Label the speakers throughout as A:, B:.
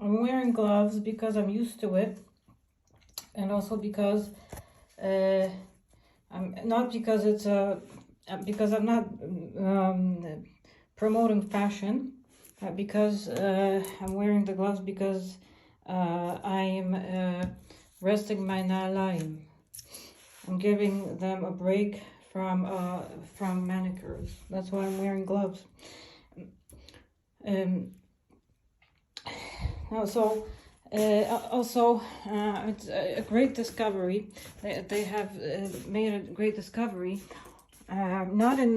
A: I'm wearing gloves because I'm used to it, and also because I'm not because it's because I'm not promoting fashion, because I'm wearing the gloves because I'm resting my nalaim. I'm giving them a break from manicures. That's why I'm wearing gloves. Also, it's a great discovery. They have made a great discovery. Not in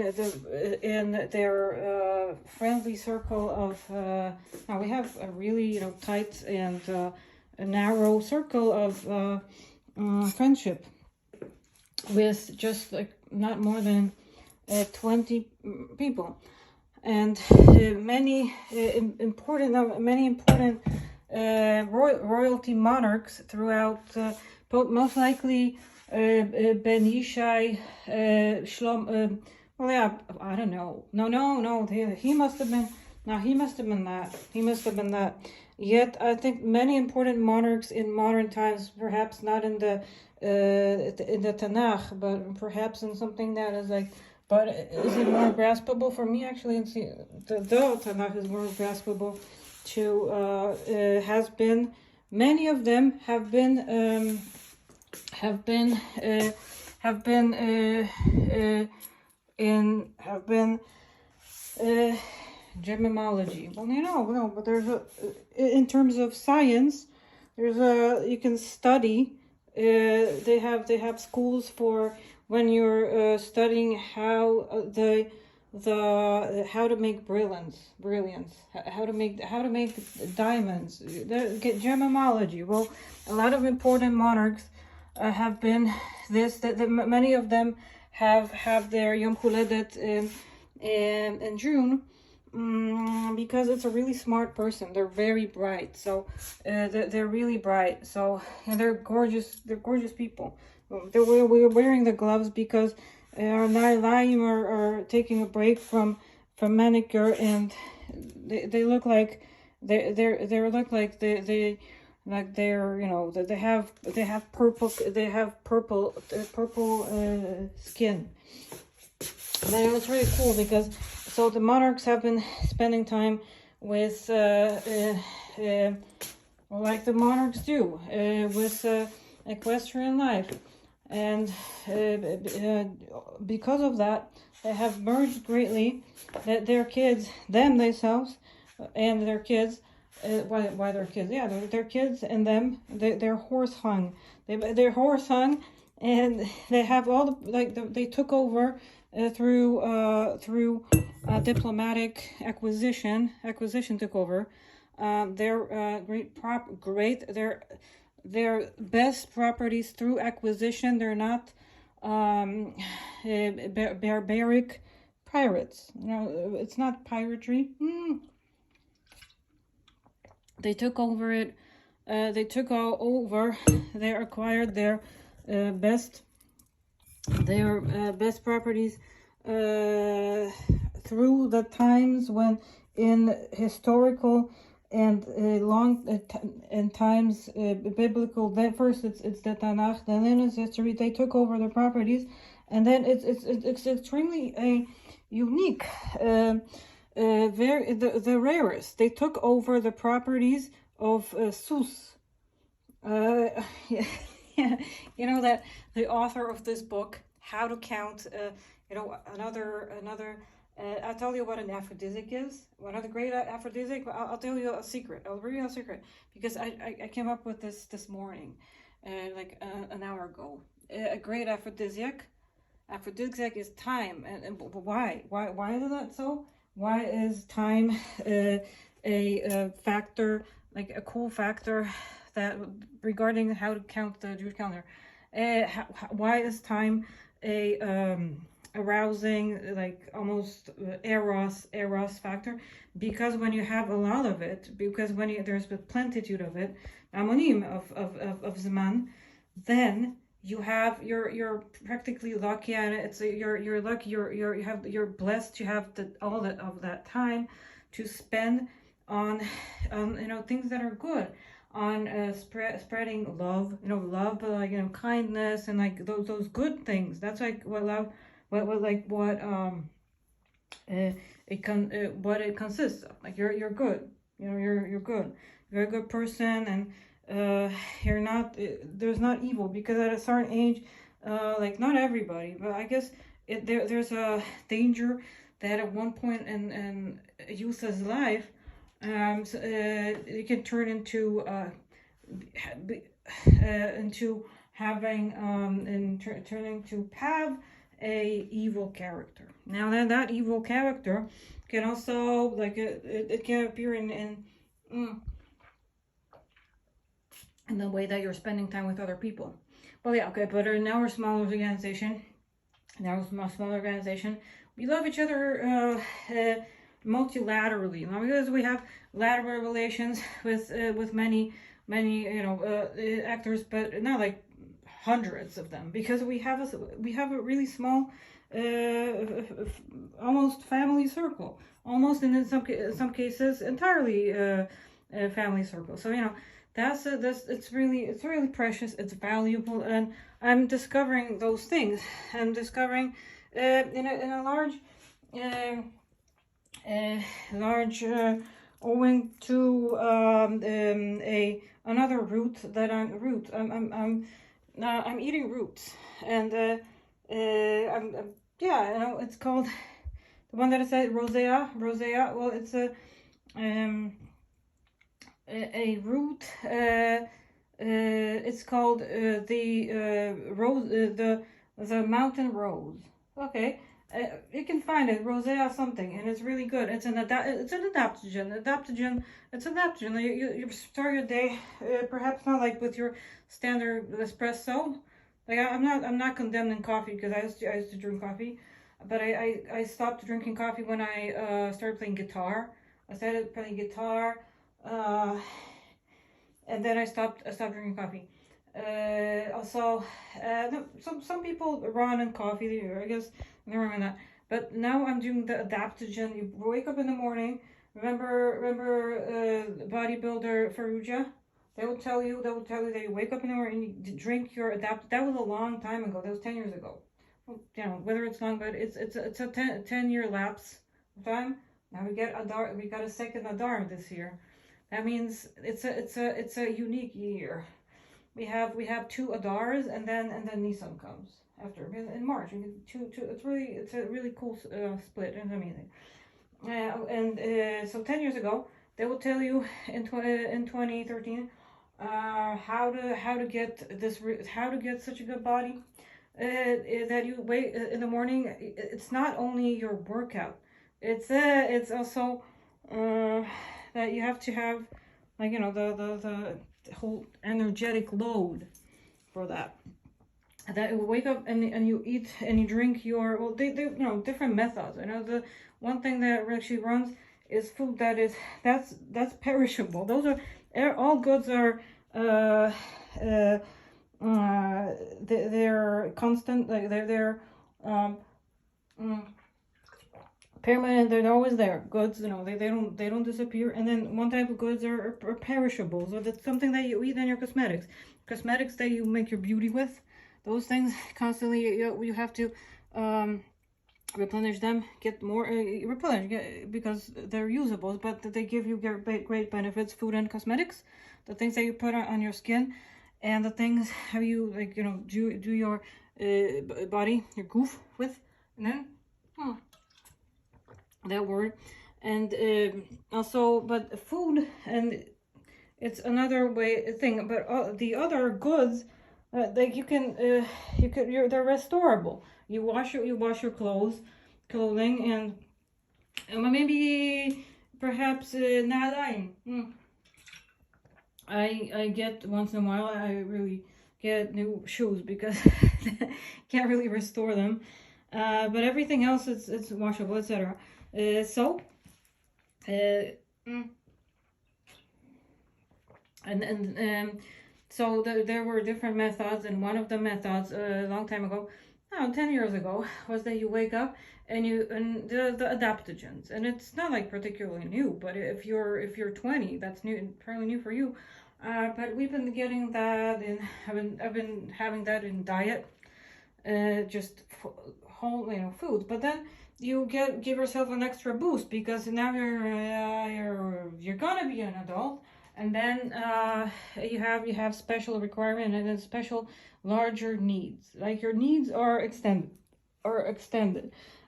A: their friendly circle of. Now we have a really tight and a narrow circle of friendship, with just like not more than 20 people, and many important royalty monarchs throughout, most likely Ben Yishai, Shlom. Well, yeah, I don't know. No. He must have been. No, he must have been that. He must have been that. Yet, I think many important monarchs in modern times, perhaps not in the Tanakh, but perhaps in something that is like. But is it more graspable for me? Actually, the Tanakh is more graspable. Has been, many of them have been gemology. Well, no, but there's in terms of science, you can study. They have schools for when you're studying how how to make brilliance, how to make diamonds. Gemology. Well, a lot of important monarchs have been this. That many of them have their Yom Huledet in June. Because it's a really smart person. They're very bright. So they're really bright. So, and they're gorgeous. They're gorgeous people. We're wearing the gloves because our nailayim are taking a break from manicure, and they look like they look like they like they're they have purple skin. And then it's really cool because so the monarchs have been spending time with like the monarchs do, with equestrian life, and because of that, they have merged greatly. That their kids, themselves, and their kids. Why their kids? Yeah, their kids and them. They're horse hung. They're horse hung, and they have all the they took over through diplomatic acquisition. Acquisition took over. Their their best properties through acquisition. They're not barbaric pirates. It's not piratery. They took over it. They took all over. They acquired their best properties through the times when, in historical and long and times biblical. Then first it's the Tanakh, then it's history. They took over their properties, and then it's extremely unique. The rarest. They took over the properties of Sus. That the author of this book, How to Count, another. I'll tell you what an aphrodisiac is. Another great aphrodisiac. I'll tell you a secret. I'll reveal a secret because I came up with this morning, like an hour ago. A great aphrodisiac. Aphrodisiac is time, and why is that so? Why is time a factor, like a cool factor that regarding how to count the Jewish calendar? Why is time a arousing, like almost eros factor? Because when you have a lot of it, because when there's a plentitude of it, amonim of zaman, then you're practically lucky, and it's you're lucky, you're blessed to have all of that time to spend on things that are good, on spreading love, love, but like kindness and like those good things. That's like what love, what like what what it consists of. Like you're good, you're good, you're a good person, and you're not there's not evil, because at a certain age, like not everybody, but I guess there's a danger that at one point in a youth's life, it can turn into having and turning to have a evil character. Now that evil character can also like it can appear mm, in the way that you're spending time with other people. Well, yeah, okay, but in our small organization, we love each other multilaterally. Now, because we have lateral relations with many actors, but not like hundreds of them, because we have a really small, almost family circle, almost, and in some cases entirely family circle. So that's it's really precious, it's valuable, and I'm discovering those things. I'm discovering in a large large owing to a another root that I'm eating roots, and yeah, it's called, the one that I said, rosea. Well, it's a root. It's called the rose, the mountain rose. Okay, you can find it, rosea something, and it's really good. It's an adaptogen. It's adaptogen. You start your day, perhaps not like with your standard espresso. Like I'm not condemning coffee, because I used to drink coffee, but I stopped drinking coffee when I started playing guitar. I started playing guitar, uh, and then I stopped drinking coffee. Also, no, some people run on coffee. I guess never mind that. But now I'm doing the adaptogen. You wake up in the morning. Remember, bodybuilder Faruja? They will tell you that you wake up in the morning and you drink your adapt. That was a long time ago. That was 10 years ago. Well, whether it's long, but it's a 10-year lapse of time. Now we got a second Adar this year. That means it's a unique year. We have two Adars, and then Nissan comes after in March. We get two. It's a really cool split. It's amazing. And so 10 years ago, they will tell you in 2013 how to get how to get such a good body. That you wait in the morning. It's not only your workout. It's also that you have to have, like, the whole energetic load for that. That you wake up and you eat and you drink your, well, they different methods. The one thing that actually runs is food that's perishable. Those are all goods are they're constant, like they're permanent. They're always there. Goods, they don't disappear. And then one type of goods are perishable. So that's something that you eat in your cosmetics that you make your beauty with. Those things constantly you have to replenish them, get more because they're usable, but they give you great benefits. Food and cosmetics, the things that you put on your skin, and the things how you do your body, your goof with, and then that word. And also, but food, and it's another thing, but the other goods, like they're restorable. You wash your clothing, and maybe perhaps nadine. I get once in a while, I really get new shoes because can't really restore them. But everything else it's washable, etc. Soap. So there were different methods, and one of the methods a long time ago, 10 years ago was that you wake up and the adaptogens, and it's not like particularly new, but if you're 20, that's new, fairly new for you. But we've been getting that in, I've been having that in diet, just whole, foods. But then you give yourself an extra boost because now you're gonna be an adult, and then you have special requirement and then special larger needs. Like your needs are extended,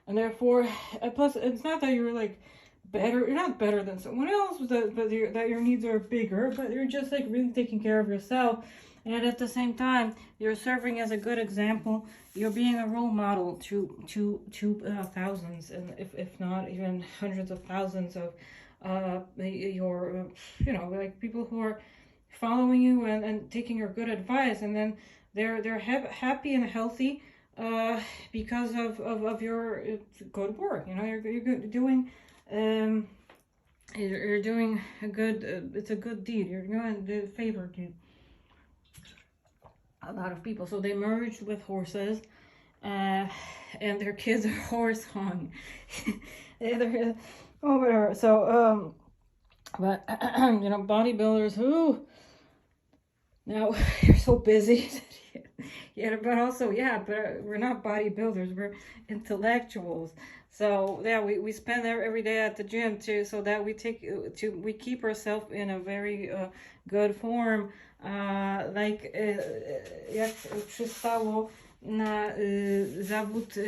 A: and therefore, plus it's not that you're like better. You're not better than someone else, but that your needs are bigger. But you're just like really taking care of yourself. And at the same time, you're serving as a good example. You're being a role model to thousands, and if not even hundreds of thousands of your like people who are following you and taking your good advice, and then they're happy and healthy because of your good work. You're doing you're doing a good. It's a good deed. You're doing the favor to a lot of people. So they merged with horses, and their kids are horse hung. Oh, whatever. So but bodybuilders who now you're so busy. Yeah, but also, but we're not bodybuilders, we're intellectuals. So yeah, we spend every day at the gym too, so that we keep ourselves in a very good form. Like jak przystało na zawód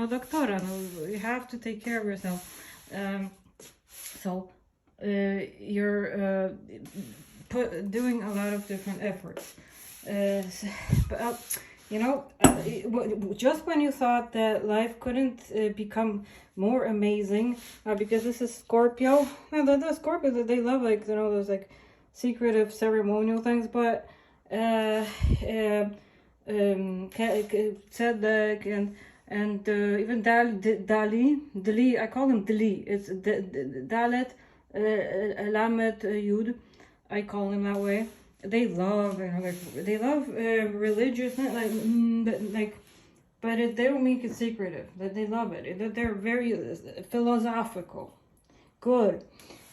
A: doktora. You have to take care of yourself. So you're doing a lot of different efforts. But just when you thought that life couldn't become more amazing, because this is Scorpio. Now the Scorpio, they love those like secretive ceremonial things, but Tzedek and even Dali, I call him Dali. It's Dalet Lamet Yud. I call him that way. They love, they love religious, but they don't make it secretive. That they love it. They're very philosophical, good,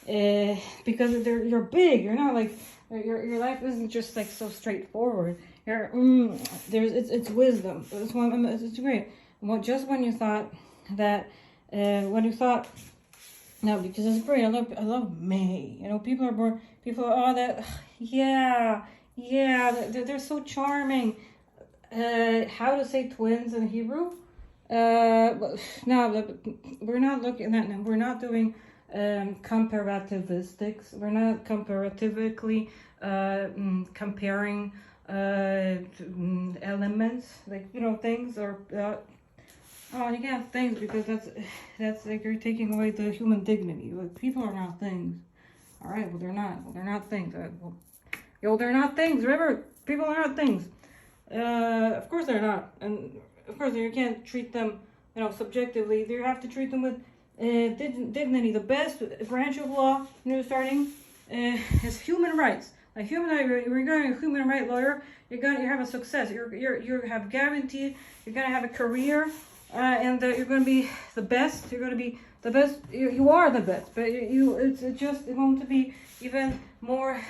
A: because you're big. You're not like your life isn't just like so straightforward. It's wisdom. That's why it's great. Well, just when you thought that, no, because it's great. I love May. People are that. Yeah, they're so charming. How to say twins in Hebrew? No, we're not looking at that. We're not doing comparativistics. We're not comparatively comparing elements, things, or you can't have things, because that's like you're taking away the human dignity. Like, people are not things. All right, well they're not things. They're not things. Remember, people are not things. Of course they're not, and of course you can't treat them, subjectively. You have to treat them with dignity. The best branch of law, starting is human rights. Like you're going to a human rights lawyer, you have a success. You have guaranteed. You're gonna have a career, and you're gonna be the best. You're gonna be the best. You are the best, but it's just going to be even more.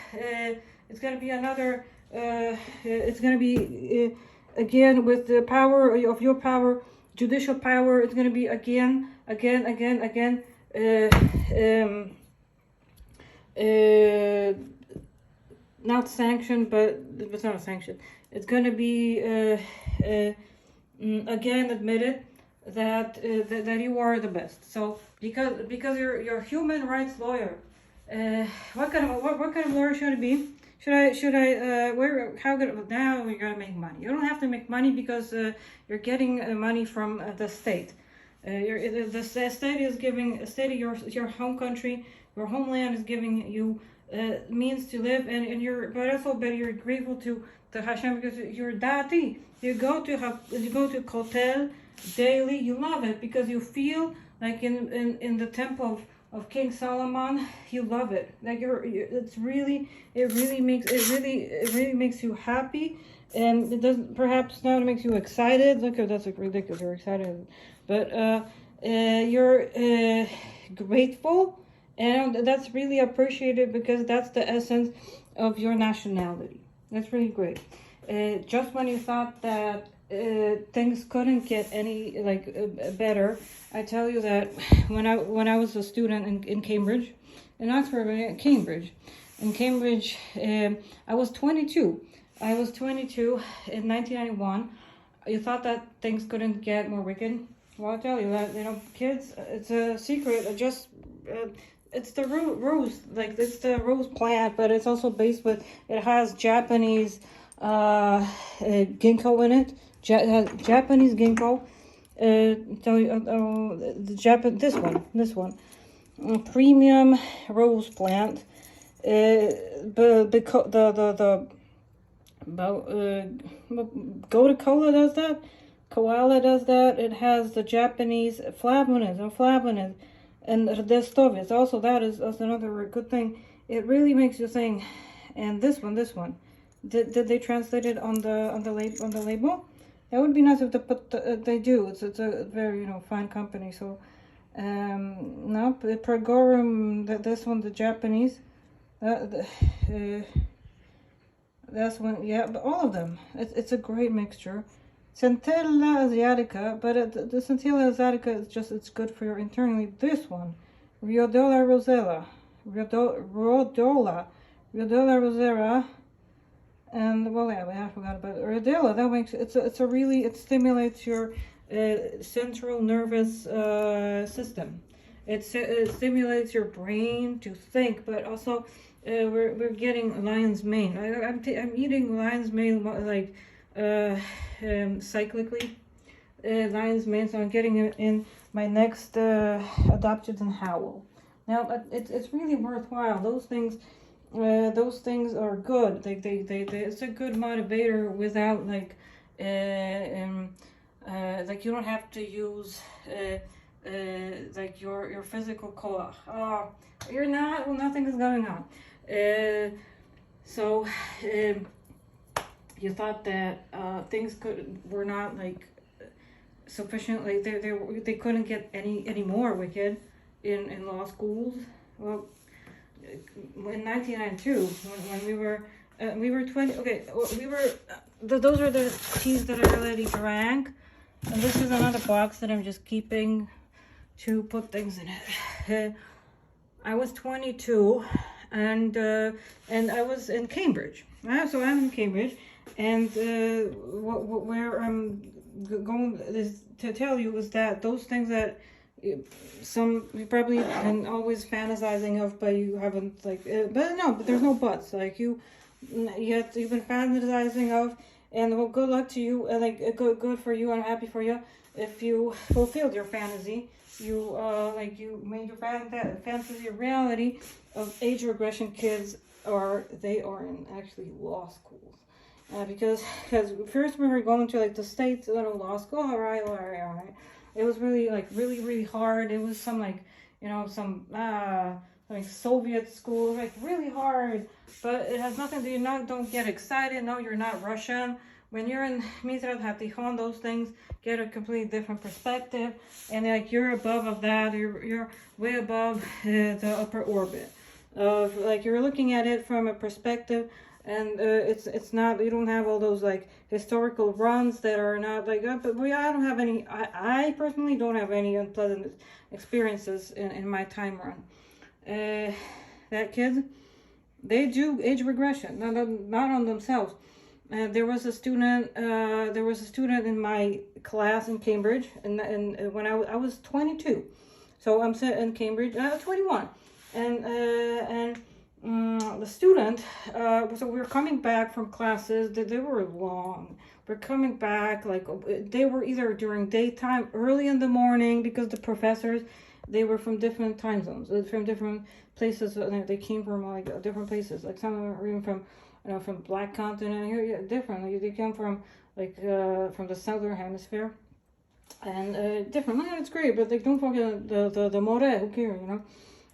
A: It's gonna be another. It's gonna be again with the power of your power, judicial power. It's gonna be again. Not sanctioned, but it's not a sanction. It's going to be again admitted that you are the best. So because you're a human rights lawyer, what kind of lawyer should it be? Should I how good? Now you're gonna make money. You don't have to make money because you're getting money from the state. The state is giving your home country, your homeland is giving you means to live, and you're grateful to Hashem because you're dati. You go to Kotel daily. You love it because you feel like in the temple of King Solomon. You love it. Like it really makes you happy, and it doesn't, perhaps now it makes you excited. Look, that's like ridiculous. You're excited, but you're grateful, and that's really appreciated because that's the essence of your nationality. That's really great. Just when you thought that things couldn't get any better, I tell you that when I was a student in Cambridge, in Oxford, Cambridge, I was 22. I was 22 in 1991. You thought that things couldn't get more wicked? Well, I'll tell you that, kids, it's a secret. It's the rose, like it's the rose plant, but it's also based with, it has Japanese ginkgo in it. Japanese ginkgo. Tell you, this one, premium rose plant. Coca-Cola does that. Koala does that. It has the Japanese flavonoids, and Redestovius. Also, that is another good thing. It really makes you think. And this one. Did they translate it on the label? That would be nice if they put. They do. It's a very fine company. So, no, Pragorum. This one, the Japanese. That's one. Yeah, but all of them. It's a great mixture. Centella asiatica, but the Centella asiatica is just, it's good for your internally. This one, Rhodiola rosella, Rhodiola rosera, and well, yeah, I forgot about it. Rhodiola. That makes it stimulates your central nervous system. It stimulates your brain to think, but also we're getting lion's mane. I'm eating lion's mane like. Cyclically, lion's mane, so I'm getting it in my next adopted and howl. Now it's really worthwhile. Those things are good. They it's a good motivator without like you don't have to use like your physical core. You're not. Well, nothing is going on. So. You thought that things were not like sufficiently, they couldn't get any more wicked in law schools. Well, in 1992, when we were 20. Okay, those are the teas that I already drank, and this is another box that I'm just keeping to put things in it. I was 22, and I was in Cambridge. So I'm in Cambridge. And where I'm going is to tell you is that those things that you probably been always fantasizing of, but you haven't but there's no buts. Like you've been fantasizing of, and well, good luck to you. Good for you. I'm happy for you if you fulfilled your fantasy. You made your fantasy a reality of age regression kids, they are in actually law schools. Because first we were going to the States, law school. All right. It was really really hard. It was some Soviet school, really hard. But it has nothing to do. Don't get excited. No, you're not Russian. When you're in Mizrael Hatihon, those things get a completely different perspective, and you're above that. You're way above the upper orbit of you're looking at it from a perspective. And it's not, you don't have all those historical runs that are not but I don't have any, I personally don't have any unpleasant experiences in my time run. That kids, they do age regression, not on themselves. There was a student in my class in Cambridge, and when I was 22, so I'm in Cambridge, 21, and the student, so we were coming back from classes. They were long. We're coming back, they were either during daytime, early in the morning, because the professors, they were from different time zones, from different places. They came from different places. Some of them were even from Black Continent. Here, different. They come from from the southern hemisphere, and different. It's great, but don't forget the more. Who cares,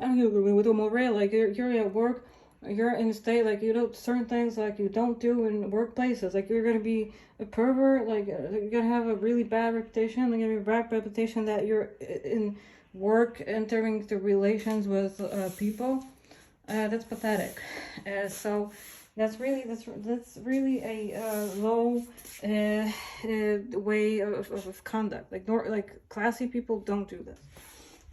A: I don't agree with the more. You're at work, you're in a state like you don't certain things like you don't do in workplaces. Like you're gonna be a pervert. Like you're gonna have a really bad reputation. You're gonna be a bad reputation that you're in work entering into relations with people. That's pathetic. So that's really a low way of conduct. Like classy people don't do this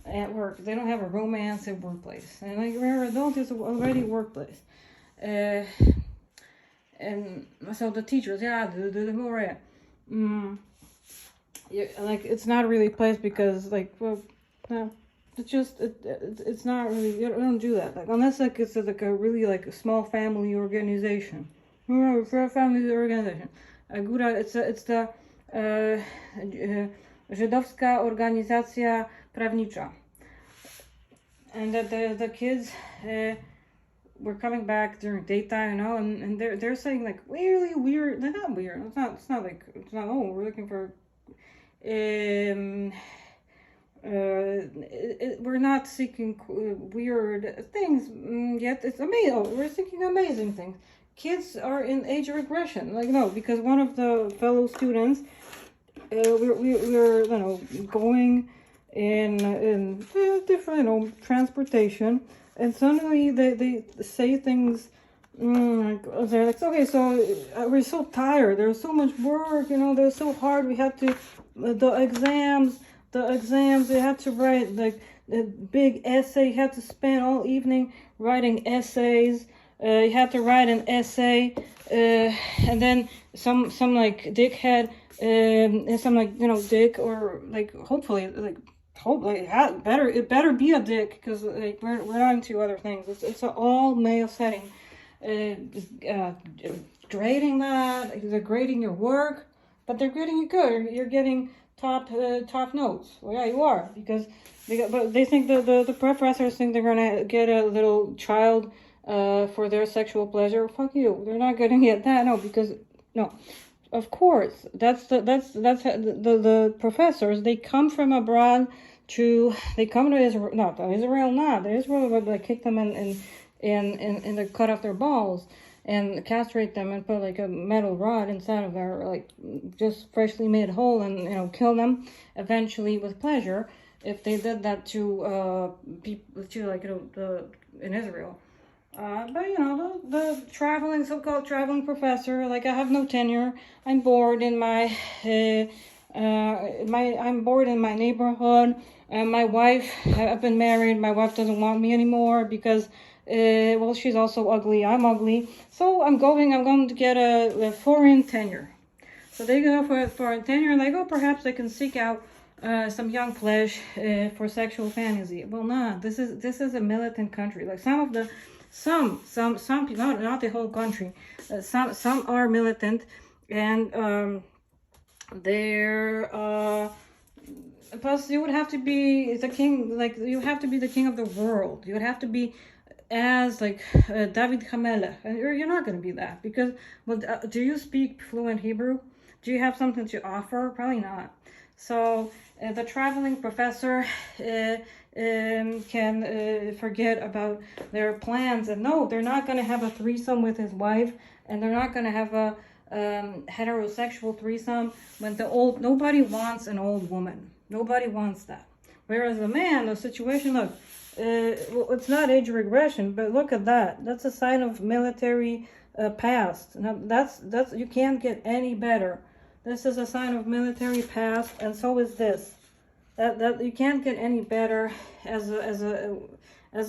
A: at work. They don't have a romance at workplace. And like remember, adult is already workplace. And so the teachers, like it's not really a place because like well, no. It's not really, you don't do that, like unless like it's like a really like a small family organization. For a family organization, it's the Żydowska Organizacja Prawnicza, and that the kids were coming back during daytime, and they're saying like really weird. They're not weird. It's not like oh we're looking for we're not seeking weird things yet. It's amazing. We're seeking amazing things. Kids are in age regression. Like no, because one of the fellow students, we're going in different transportation, and suddenly they say things. They're like, okay, so we're so tired. There's so much work. They're so hard. We have to the exams. They had to write like a big essay. You had to spend all evening writing essays. You had to write an essay, and then some like dickhead, and some like dick or like hopefully it better be a dick because like we're not into other things. It's an all male setting. Grading that they're grading your work, but they're grading you good. You're getting top notes. Well, yeah, you are because but they think the professors think they're gonna get a little child for their sexual pleasure. Fuck you. They're not gonna get that. No, because no, of course that's the professors. They come from abroad they come to Israel. The Israel would like kick them and they cut off their balls and castrate them and put like a metal rod inside of their like just freshly made hole and kill them eventually with pleasure if they did that to people in Israel. But the so-called traveling professor, like I have no tenure. I'm bored in my I'm bored in my neighborhood. My wife, I've been married. My wife doesn't want me anymore because she's also ugly. I'm ugly. So I'm going to get a foreign tenure. So they go for a foreign tenure and they go, perhaps they can seek out some young flesh for sexual fantasy. Well, this is a militant country. Like some people, not the whole country. Some are militant and they're plus you would have to be the king. Like you have to be the king of the world. You would have to be as like David Hamelech, and you're not going to be that because do you speak fluent Hebrew? Do you have something to offer? Probably not. So the traveling professor can forget about their plans, and no, they're not going to have a threesome with his wife, and they're not going to have a heterosexual threesome when nobody wants an old woman. Nobody wants that. Whereas the man, the situation, look, it's not age regression, but look at that. That's a sign of military past. Now that's you can't get any better. This is a sign of military past, and so is this. That you can't get any better as a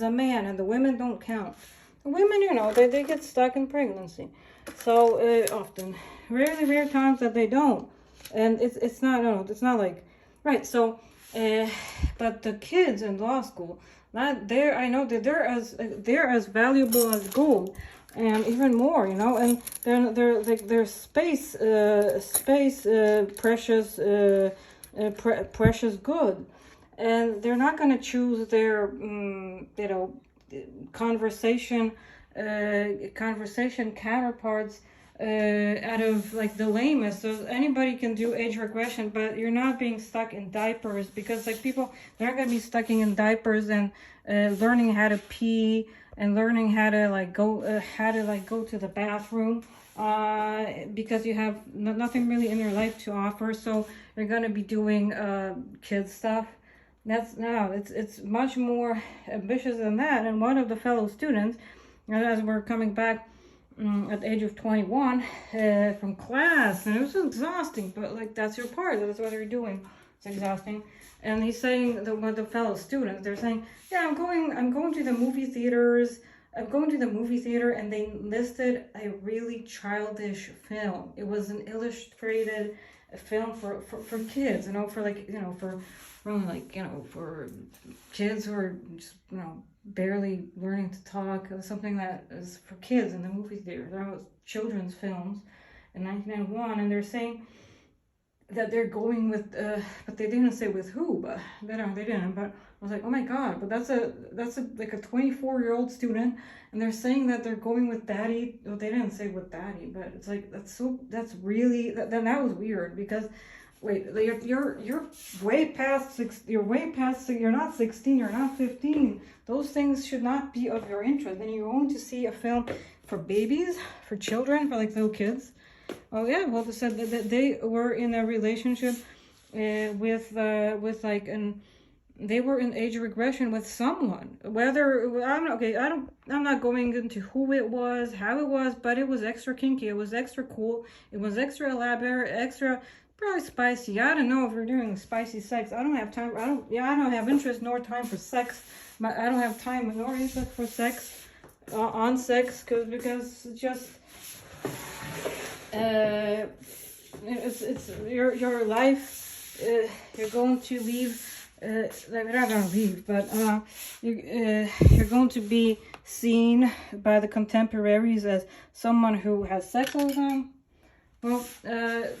A: man, and the women don't count. The women, they get stuck in pregnancy, so often. Rare times that they don't, and it's not like right. So, but the kids in law school. I know that they're as valuable as gold, and even more, and they're space precious precious good, and they're not going to choose their conversation counterparts out of like the lamest. So anybody can do age regression, but you're not being stuck in diapers because like people, they're not going to be stuck in diapers and learning how to pee and learning how to like go to the bathroom, because you have nothing really in your life to offer. So you're going to be doing kids stuff. It's much more ambitious than that. And one of the fellow students, as we're coming back at the age of 21 from class, and it was exhausting, but like that's your part, that's what you're doing. It's exhausting. And he's saying, the fellow students, they're saying, yeah, I'm going to the movie theaters. I'm going to the movie theater, and they listed a really childish film. It was an illustrated film for kids, for like, for kids who are just, barely learning to talk. It was something that is for kids in the movie theater. There was children's films in 1991, and they're saying that they're going with, but they didn't say with who, but they didn't. But I was like, oh my God! But that's like a 24-year-old student, and they're saying that they're going with daddy. Well, they didn't say with daddy, but it's like that was weird, because wait, you're way past you're not 16, you're not 15. Those things should not be of your interest. Then you're going to see a film for babies, for children, for like little kids. Oh yeah, well, they said that they were in a relationship with like they were in age regression with someone. I'm not going into who it was, how it was, but it was extra kinky. It was extra cool. It was extra elaborate, extra probably spicy. I don't know if you're doing spicy sex. I don't have time. I don't have interest nor time for sex. I don't have time nor interest for sex, on sex, because it's just. It's your life. You're going to leave. You're not going to leave, but you're going to be seen by the contemporaries as someone who has sex all the time. Well,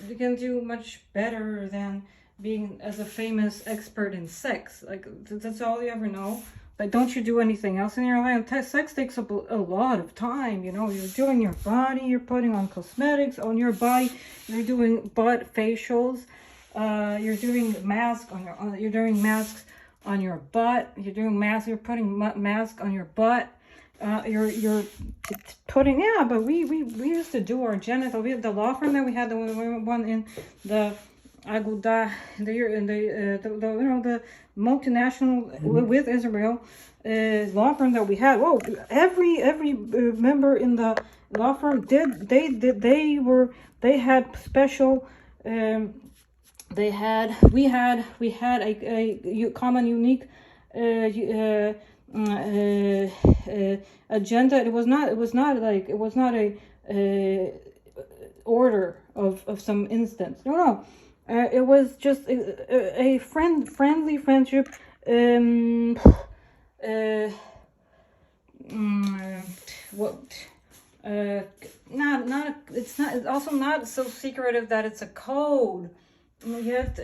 A: you can do much better than being as a famous expert in sex. Like that's all you ever know. Like, don't you do anything else in your life? Sex takes up a lot of time, You're doing your body, you're putting on cosmetics on your body, you're doing butt facials, you're doing masks you're doing masks on your butt, you're putting mask on your butt, you're putting, but we used to do our genital. We had the law firm that we had, the one in the Aguda, the multinational with Israel law firm that we had. Whoa, every member in the law firm they had special. We had a common unique agenda. It was not a order of some instance. No. It was just a friendly friendship. It's also not so secretive that it's a code. Yet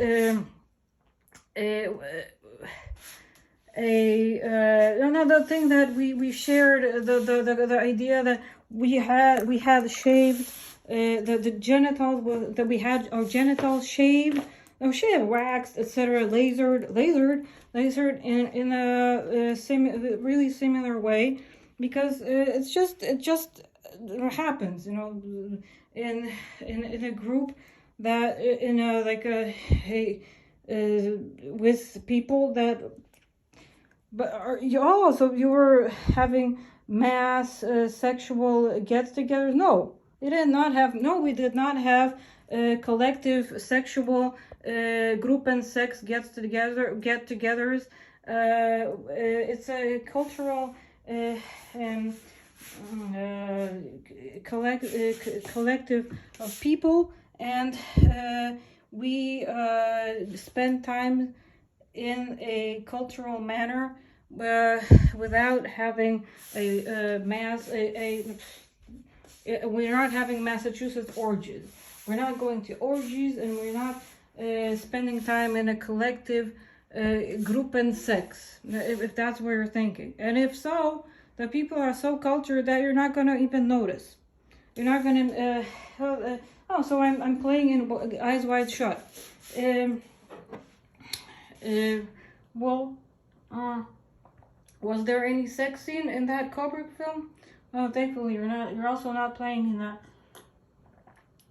A: another thing that we shared, the idea that we had shaved. The genitals that we had our genitals shaved, waxed, etc., lasered in a really similar way, because it just happens, in a group that with people that, but you were having mass sexual get-togethers? No. We did not have collective sexual group and sex get-togethers. It's a cultural collective of people, and we spend time in a cultural manner without having a mass we're not having Massachusetts orgies. We're not going to orgies, and we're not spending time in a collective group and sex, if that's what you're thinking. And if so, the people are so cultured that you're not going to even notice. You're not going to... so I'm playing in Eyes Wide Shut. Was there any sex scene in that Kubrick film? Oh, thankfully you're not. You're also not playing in that.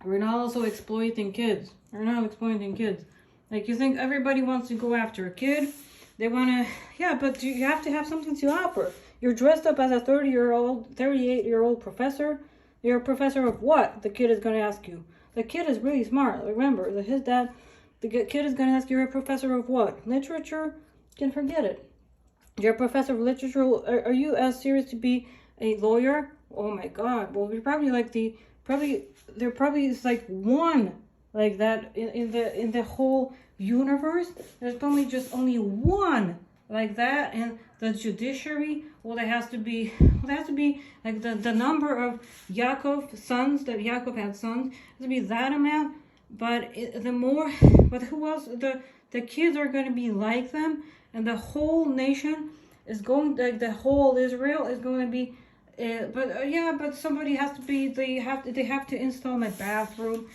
A: We're not also exploiting kids. We're not exploiting kids. Like, you think everybody wants to go after a kid? They want to, yeah, but you have to have something to offer. You're dressed up as a 30-year-old, 38-year-old professor. You're a professor of what? The kid is going to ask you. The kid is really smart. Remember, the kid is going to ask you, you're a professor of what? Literature? You can forget it. You're a professor of literature. Are you as serious to be a lawyer? Oh my God. Well, you're probably like there probably is like one like that in the whole universe. There's probably just only one like that in the judiciary. Well, there has to be like the number of Yaakov sons that Yaakov had sons. It has to be that amount. But who else? The kids are going to be like them, and the whole nation is going, like the whole Israel is going to be. But somebody has to be. They have to install my bathroom.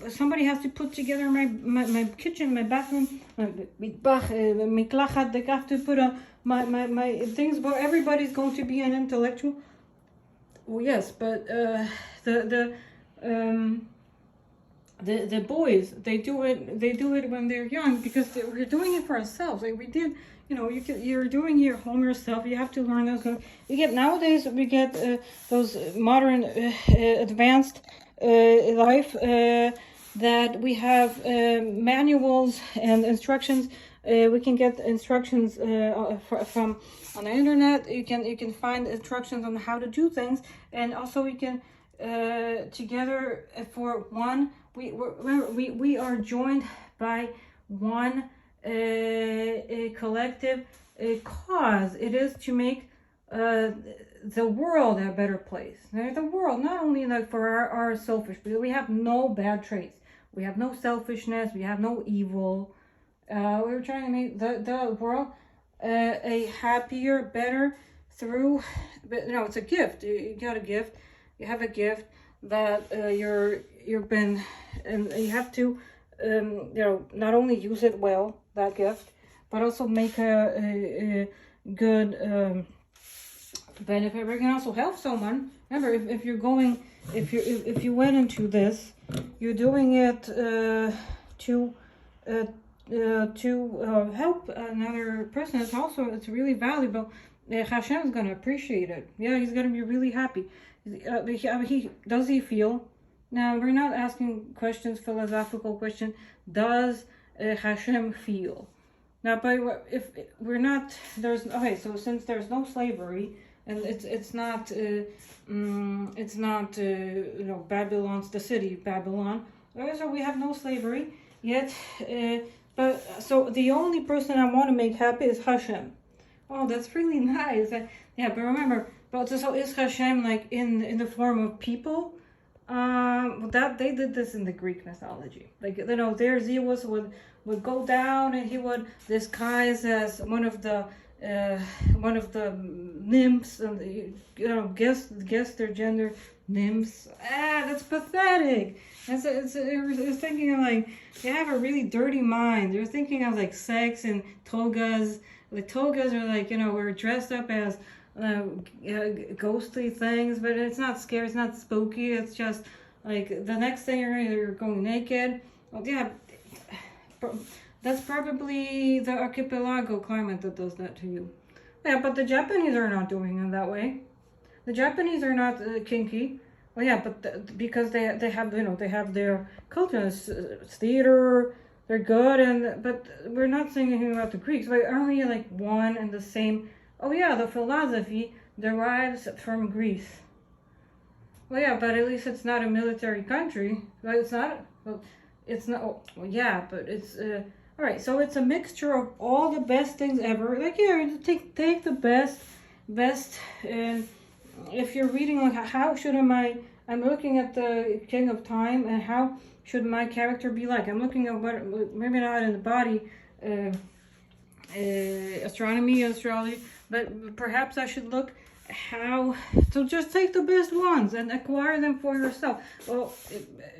A: Somebody has to put together my kitchen, my bathroom, my miklachat. They have to put my things. But everybody's going to be an intellectual. Well, yes, but the boys, they do it when they're young, because we're doing it for ourselves. Like we did, you're doing your home yourself. You have to learn those. Nowadays we get those modern advanced life that we have manuals and instructions. We can get instructions from on the internet. You can find instructions on how to do things, and also we can together for one. We are joined by one a collective cause. It is to make the world a better place. The world, not only like for our selfish, because we have no bad traits. We have no selfishness. We have no evil. We're trying to make the world a happier, better through. But it's a gift. You got a gift. You have a gift that you've been, and you have to not only use it well, that gift, but also make a good benefit. We can also help someone. Remember, if you went into this, you're doing it to help another person. It's really valuable. Hashem is going to appreciate it. Yeah, he's going to be really happy. Does he feel? Now, we're not asking questions, philosophical question. Does Hashem feel? Now, if we're not, so since there's no slavery, and it's not Babylon's the city Babylon. So we have no slavery yet. But so the only person I want to make happy is Hashem. Oh, that's really nice. Yeah, but remember, so is Hashem like in the form of people? That they did this in the Greek mythology. Like their Zeus would go down, and he would disguise as one of the nymphs, and guess their gender, nymphs. That's pathetic. It's thinking of like, you have a really dirty mind. You're thinking of like sex and togas. Like togas are like, we're dressed up as ghostly things, but it's not scary, it's not spooky. It's just like the next thing you're going naked. Well, yeah, that's probably the archipelago climate that does that to you. Yeah, but the Japanese are not doing it that way. The Japanese are not kinky. Well, yeah, but because they have they have their culture, it's theater. They're good, but we're not saying anything about the Greeks. Like, aren't we like one and the same? Oh yeah, the philosophy derives from Greece. Well, yeah, but at least it's not a military country. Well, it's not. Well, it's not. Oh, well, yeah, but it's all right. So it's a mixture of all the best things ever. Like, yeah, take the best. If you're reading, like, how should I'm looking at the King of Time, and how should my character be like? I'm looking at what, maybe not in the body, astrology, but perhaps I should look how. So just take the best ones and acquire them for yourself. Well,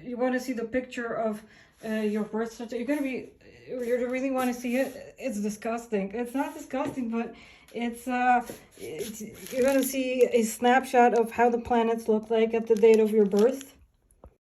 A: you want to see the picture of your birth certificate. You really want to see it. It's disgusting. It's not disgusting, but You're going to see a snapshot of how the planets look like at the date of your birth.